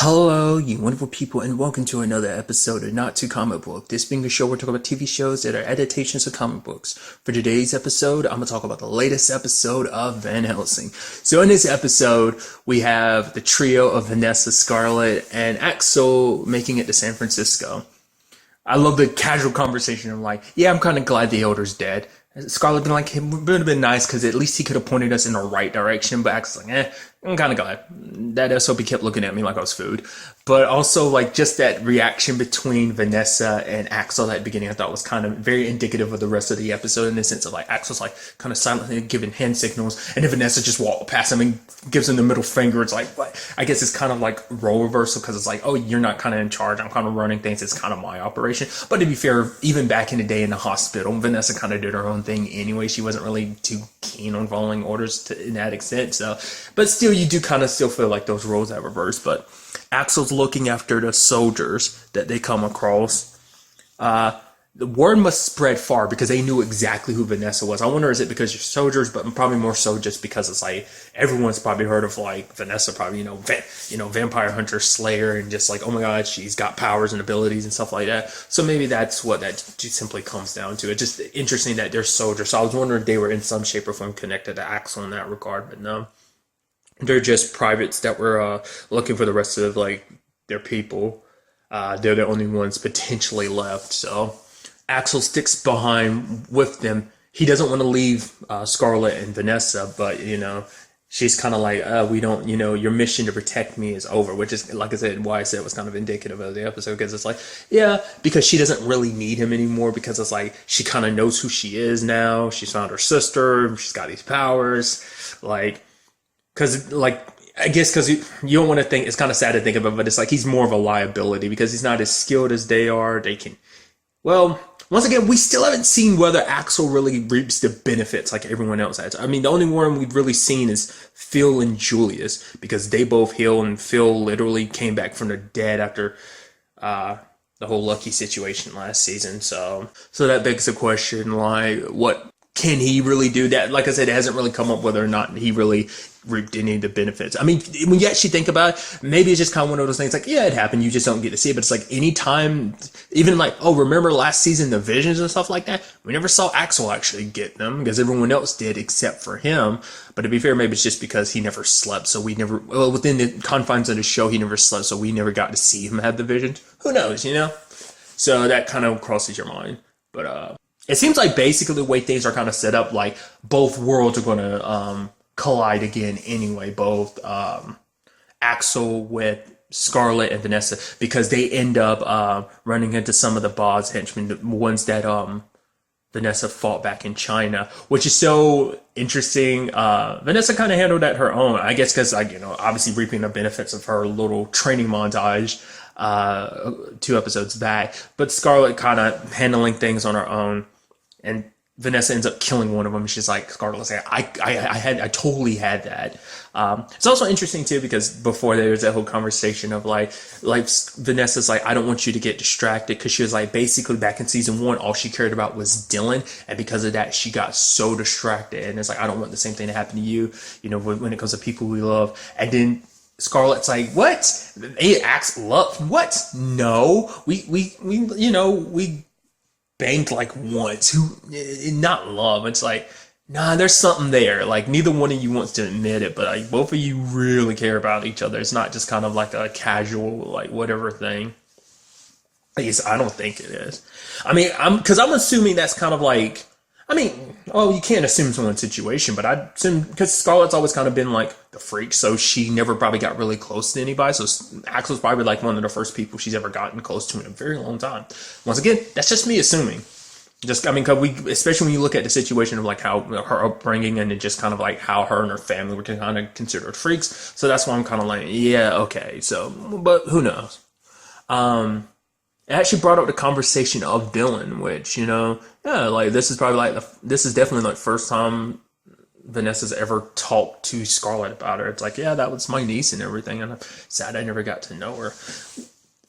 Hello, you wonderful people, and welcome to another episode of Not Too Comic Book. This being a show where we talk about TV shows that are adaptations of comic books. For today's episode, I'm going to talk about the latest episode of Van Helsing. So in this episode, we have the trio of Vanessa, Scarlett, and Axel making it to San Francisco. I love the casual conversation of like, yeah, I'm kind of glad the Elder's dead. Scarlett been like, it would have been nice because at least he could have pointed us in the right direction. But Axel's like, I'm kind of glad. That SOP kept looking at me like I was food. But also, like, just that reaction between Vanessa and Axel at the beginning, I thought was kind of very indicative of the rest of the episode in the sense of, like, Axel's, like, kind of silently giving hand signals, and then Vanessa just walks past him and gives him the middle finger. It's like, what? I guess it's kind of like role reversal because it's like, oh, you're not kind of in charge. I'm kind of running things. It's kind of my operation. But to be fair, even back in the day in the hospital, Vanessa kind of did her own thing anyway. She wasn't really too keen on following orders in that extent. So, but still, you do kind of still feel like those roles are reversed. But Axel's looking after the soldiers that they come across. The word must spread far because they knew exactly who Vanessa was. I wonder, is it because you're soldiers, but probably more so just because it's like everyone's probably heard of like Vanessa, probably vampire hunter, slayer, and just like, oh my god, she's got powers and abilities and stuff like that. So maybe that's what that just simply comes down to. It's just interesting that they're soldiers. So I was wondering if they were in some shape or form connected to Axel in that regard, but no. They're just privates that were looking for the rest of like their people. They're the only ones potentially left. So Axel sticks behind with them. He doesn't want to leave Scarlett and Vanessa, but she's kind of like, we don't, your mission to protect me is over, which is, like I said, why I said it was kind of indicative of the episode, because it's like, yeah, because she doesn't really need him anymore, because it's like, she kind of knows who she is now. She's found her sister. She's got these powers. Like, because, like, I guess because you don't want to think, it's kind of sad to think about, but it's like he's more of a liability because he's not as skilled as they are. They can, well, once again, we still haven't seen whether Axel really reaps the benefits like everyone else has. I mean, the only one we've really seen is Phil and Julius because they both heal, and Phil literally came back from the dead after the whole Lucky situation last season. So that begs the question, like, what can he really do? That, like I said, it hasn't really come up whether or not he really reaped any of the benefits. I mean, when you actually think about it, maybe it's just kind of one of those things like, yeah, it happened, you just don't get to see it. But it's like anytime, even like, oh, remember last season, the visions and stuff like that? We never saw Axel actually get them because everyone else did except for him. But to be fair, maybe it's just because he never slept. So we never, well, within the confines of the show, he never slept. So we never got to see him have the visions. Who knows, So that kind of crosses your mind. But it seems like basically the way things are kind of set up, like both worlds are going to collide again anyway, both Axel with Scarlett and Vanessa, because they end up running into some of the Boz henchmen, the ones that Vanessa fought back in China, which is so interesting. Vanessa kind of handled that her own, I guess, because obviously reaping the benefits of her little training montage 2 episodes back, but Scarlett kind of handling things on her own, and Vanessa ends up killing one of them. She's like, Scarlett's like, I totally had that. It's also interesting too because before there was that whole conversation of like Vanessa's like, I don't want you to get distracted, because she was like, basically back in season 1, all she cared about was Dylan, and because of that, she got so distracted. And it's like, I don't want the same thing to happen to you, when it comes to people we love. And then Scarlett's like, what? They ask love? What? No, we banged like once. Who? Not love. It's like, nah, there's something there. Like neither one of you wants to admit it, but like both of you really care about each other. It's not just kind of like a casual, like whatever thing. At least I don't think it is. I mean, I'm assuming that's kind of like, you can't assume someone's situation, but I assume because Scarlett's always kind of been like the freak, so she never probably got really close to anybody. So Axel's probably like one of the first people she's ever gotten close to in a very long time. Once again, that's just me assuming. Because especially when you look at the situation of like how her upbringing and just kind of like how her and her family were kind of considered freaks. So that's why I'm kind of like, yeah, okay. So, but who knows? It actually brought up the conversation of Dylan, which, like this is probably like, this is definitely like first time Vanessa's ever talked to Scarlett about her. It's like, yeah, that was my niece and everything. And I'm sad I never got to know her.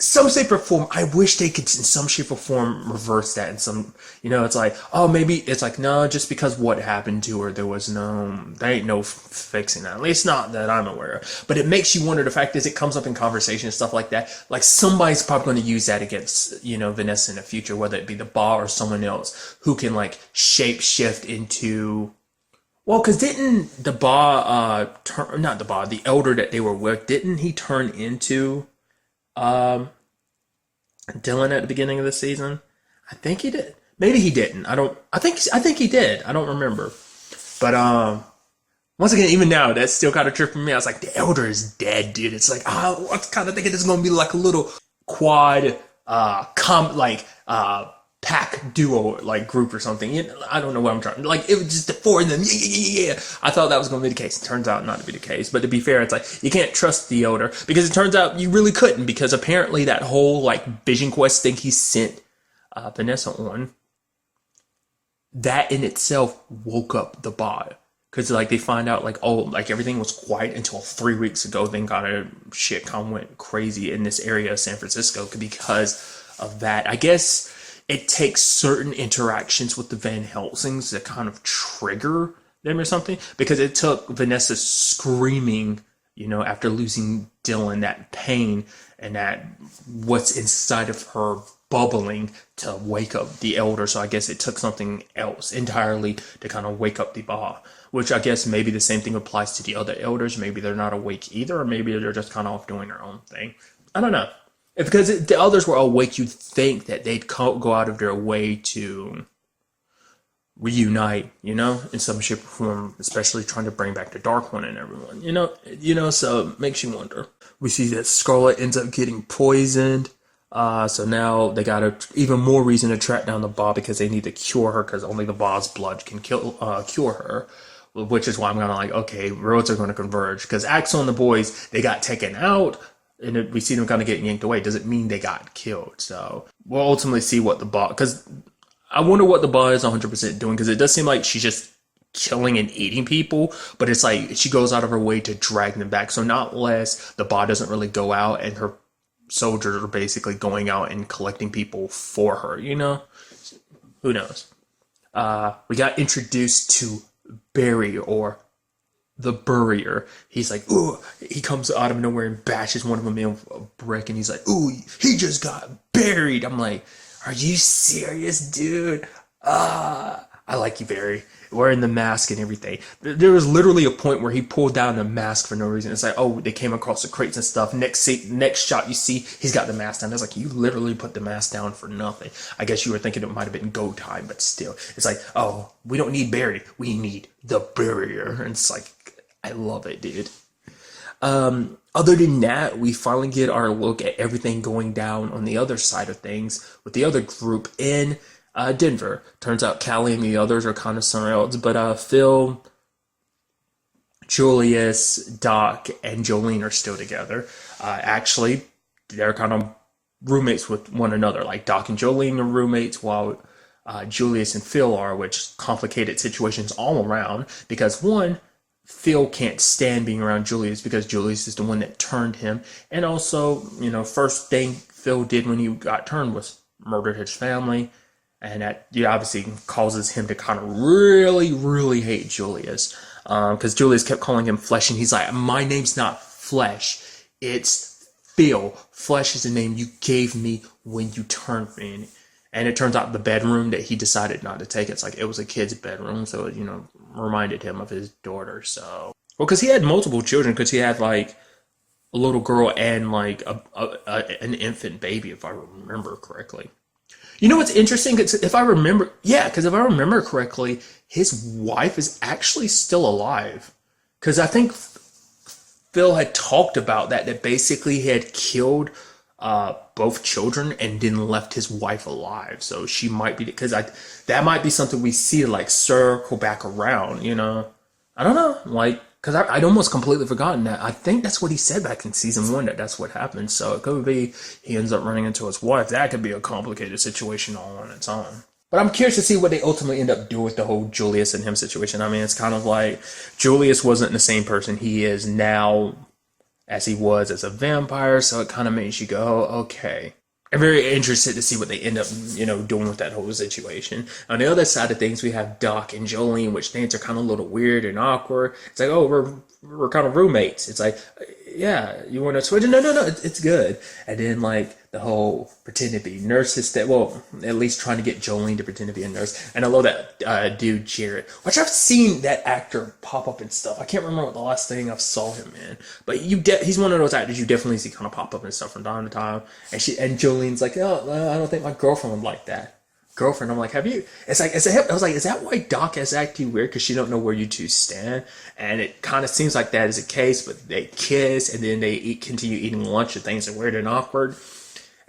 some shape or form, I wish they could, in some shape or form, reverse that. In some, it's like, oh, maybe it's like, no, just because what happened to her, there ain't no fixing that. At least not that I'm aware of. But it makes you wonder. The fact is, it comes up in conversation and stuff like that. Like somebody's probably going to use that against, Vanessa in the future, whether it be the Ba or someone else who can like shape shift into. Well, because didn't the Ba not the Ba, the elder that they were with, didn't he turn into Dylan at the beginning of the season? I think he did. Maybe he didn't. I think he did. I don't remember. But once again, even now, that's still kind of tripping me. I was like, the elder is dead, dude. It's like, I was kind of thinking this is gonna be like a little quad pack duo like group or something. I don't know what I'm trying. Like it was just the four of them. Yeah. I thought that was going to be the case. It turns out not to be the case. But to be fair, it's like you can't trust the elder because it turns out you really couldn't, because apparently that whole like Vision Quest thing he sent Vanessa on, that in itself woke up the Ba. Because like they find out like, oh, like everything was quiet until 3 weeks ago. Then shit kind of went crazy in this area of San Francisco because of that. I guess it takes certain interactions with the Van Helsings to kind of trigger them or something. Because it took Vanessa screaming, after losing Dylan, that pain and that what's inside of her bubbling to wake up the elder. So I guess it took something else entirely to kind of wake up the Ba. Which I guess maybe the same thing applies to the other elders. Maybe they're not awake either, or maybe they're just kind of off doing their own thing. I don't know. Because the others were awake, you'd think that they'd go out of their way to reunite, in some shape or form, especially trying to bring back the Dark One and everyone, so it makes you wonder. We see that Scarlet ends up getting poisoned, so now they got even more reason to track down the Ba because they need to cure her, because only the Ba's blood can cure her, which is why I'm kind of like, okay, roads are going to converge, because Axel and the boys, they got taken out, and we see them kind of getting yanked away. Doesn't mean they got killed. So we'll ultimately see what the Ba, because I wonder what the Ba is 100% doing, because it does seem like she's just killing and eating people, but it's like she goes out of her way to drag them back. So not less the Ba doesn't really go out and her soldiers are basically going out and collecting people for her, Who knows? We got introduced to Barry, or the Burrier. He's like, ooh, he comes out of nowhere and bashes one of them in with a brick, and he's like, ooh, he just got buried. I'm like, are you serious, dude? I like you, Barry. Wearing the mask and everything. There was literally a point where he pulled down the mask for no reason. It's like, oh, they came across the crates and stuff. Next shot, you see he's got the mask down. It's like, you literally put the mask down for nothing. I guess you were thinking it might have been go time, but still. It's like, oh, we don't need Barry. We need the Barrier. And it's like, I love it, dude. Other than that, we finally get our look at everything going down on the other side of things with the other group in Denver. Turns out Callie and the others are kind of somewhere else, but Phil, Julius, Doc, and Jolene are still together. Actually, they're kind of roommates with one another. Like Doc and Jolene are roommates, while Julius and Phil are, which complicated situations all around, because one, Phil can't stand being around Julius because Julius is the one that turned him. And also, first thing Phil did when he got turned was murdered his family. And that obviously causes him to kind of really, really hate Julius. Because Julius kept calling him Flesh. And he's like, my name's not Flesh. It's Phil. Flesh is the name you gave me when you turned me. And it turns out the bedroom that he decided not to take, it's like it was a kid's bedroom, so it, reminded him of his daughter. So, well, because he had multiple children, because he had like a little girl and like an infant baby, if I remember correctly. You know what's interesting? Because if I remember correctly, his wife is actually still alive. Because I think Phil had talked about that basically he had killed both children and then left his wife alive. So she might be, because that might be something we see like circle back around, I don't know, like, because I'd almost completely forgotten that. I think that's what he said back in season 1, that's what happened. So it could be he ends up running into his wife. That could be a complicated situation all on its own. But I'm curious to see what they ultimately end up doing with the whole Julius and him situation. I mean, it's kind of like Julius wasn't the same person he is now as he was as a vampire. So it kind of makes you go, okay. I'm very interested to see what they end up, doing with that whole situation. On the other side of things, we have Doc and Jolene, which things are kind of a little weird and awkward. It's like, oh, we're kind of roommates. It's like, yeah, you want to switch? No, it's good. And then like the whole pretend to be nurses that, well, at least trying to get Jolene to pretend to be a nurse. And I love that dude Jared, which I've seen that actor pop up and stuff. I can't remember what the last thing I saw him in, but he's one of those actors you definitely see kind of pop up and stuff from time to time. And Jolene's like, oh, I don't think my girlfriend would like that. Girlfriend, I'm like, have you? It's like, I was like, is that why Doc is acting weird? Because she don't know where you two stand, and it kind of seems like that is the case. But they kiss, and then they continue eating lunch, and things are weird and awkward.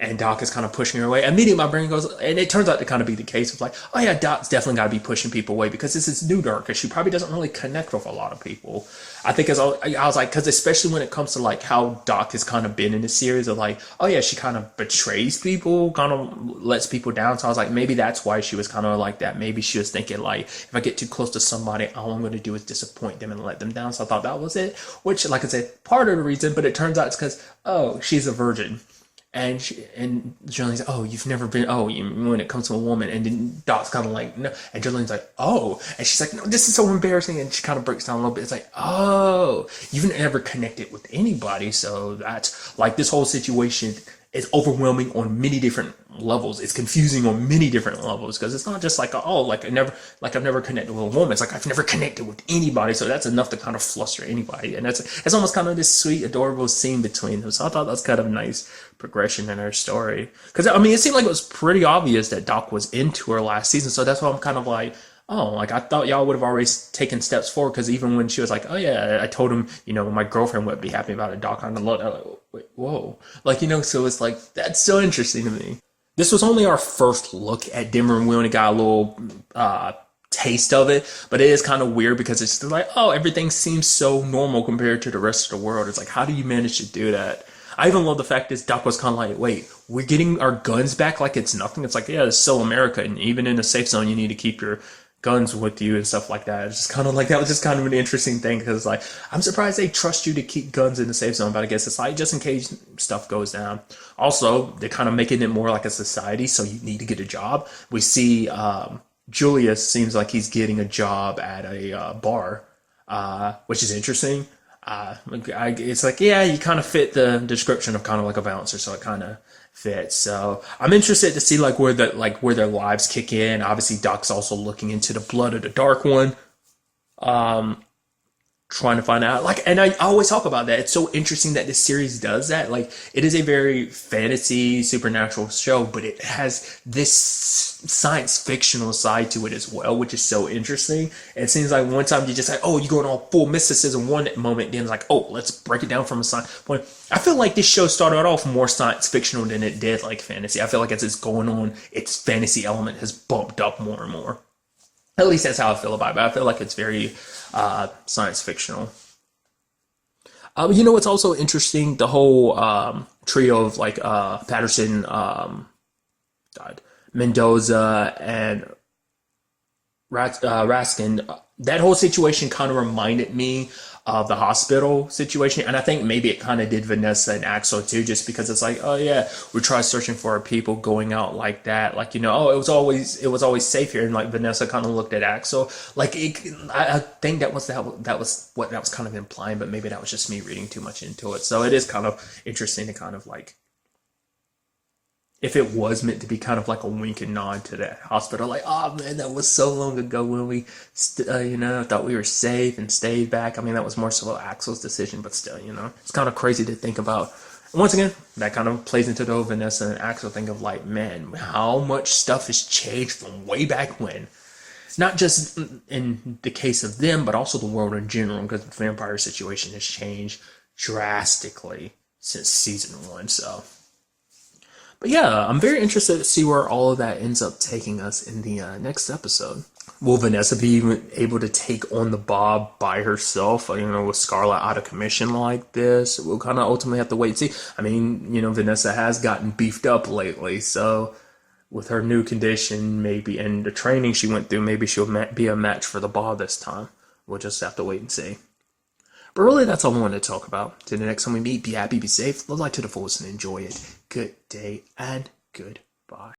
And Doc is kind of pushing her away. Immediately, my brain goes, and it turns out to kind of be the case of like, oh yeah, Doc's definitely got to be pushing people away because this is new to her because she probably doesn't really connect with a lot of people. I think I was like, because especially when it comes to like how Doc has kind of been in the series of like, oh yeah, she kind of betrays people, kind of lets people down. So I was like, maybe that's why she was kind of like that. Maybe she was thinking like, if I get too close to somebody, all I'm going to do is disappoint them and let them down. So I thought that was it, which, like I said, part of the reason, but it turns out it's because, oh, she's a virgin. And Jolene's like, oh, you've never been, when it comes to a woman. And then Doc's kind of like, no. And Jolene's like, oh. And she's like, no, this is so embarrassing. And she kind of breaks down a little bit. It's like, oh, you've never connected with anybody. So that's like this whole situation is overwhelming on many different levels. It's confusing on many different levels because it's not just like, I've never connected with a woman. It's like I've never connected with anybody. So that's enough to kind of fluster anybody. And it's almost kind of this sweet, adorable scene between them. So I thought that was kind of a nice progression in her story. Because I mean, it seemed like it was pretty obvious that Doc was into her last season. So that's why I'm kind of like, oh, like I thought y'all would have already taken steps forward. Because even when she was like, oh yeah, I told him, my girlfriend would be happy about it. Doc kind of looked, like, wait, whoa, like so it's like that's so interesting to me. This was only our first look at Denver, and we only got a little taste of it, but it is kind of weird because it's like, oh, everything seems so normal compared to the rest of the world. It's like, how do you manage to do that? I even love the fact that Doc was kind of like, wait, we're getting our guns back like it's nothing. It's like, yeah, it's still America, and even in a safe zone, you need to keep your guns with you and stuff like that. It's just kind of like, that was just kind of an interesting thing because like, I'm surprised they trust you to keep guns in the safe zone, but I guess it's like just in case stuff goes down. Also, they're kind of making it more like a society, so you need to get a job. We see Julius seems like he's getting a job at a bar, which is interesting. It's like, yeah, you kind of fit the description of kind of like a bouncer, so it kind of fits. So I'm interested to see like where their lives kick in. Obviously, Doc's also looking into the blood of the Dark One, trying to find out. Like, and I always talk about that. It's so interesting that this series does that. Like, it is a very fantasy, supernatural show, but it has this science fictional side to it as well, which is so interesting. And it seems like one time you just like, oh, you're going all full mysticism one moment, then it's like, oh, let's break it down from a science point. I feel like this show started off more science fictional than it did like fantasy. I feel like as it's going on, its fantasy element has bumped up more and more. At least that's how I feel about it. But I feel like it's very science fictional. It's also interesting, the whole trio of like Patterson, Mendoza, and Raskin. That whole situation kind of reminded me of the hospital situation, and I think maybe it kind of did Vanessa and Axel too, just because it's like, oh yeah, we try searching for our people going out like that, like oh, it was always safe here, and like Vanessa kind of looked at Axel like I think that was what that was kind of implying, but maybe that was just me reading too much into it. So it is kind of interesting to kind of like, if it was meant to be kind of like a wink and nod to that hospital, like, oh man, that was so long ago when we, thought we were safe and stayed back. I mean, that was more so Axel's decision, but still, it's kind of crazy to think about. And once again, that kind of plays into the whole Vanessa and Axel thing of like, man, how much stuff has changed from way back when. Not just in the case of them, but also the world in general, because the vampire situation has changed drastically since season 1, so. But yeah, I'm very interested to see where all of that ends up taking us in the next episode. Will Vanessa be able to take on the Bob by herself, with Scarlet out of commission like this? We'll kind of ultimately have to wait and see. I mean, Vanessa has gotten beefed up lately, so with her new condition, maybe, and the training she went through, maybe she'll be a match for the Bob this time. We'll just have to wait and see. But really, that's all I wanted to talk about. Till the next time we meet, be happy, be safe, live life to the fullest, and enjoy it. Good day and goodbye.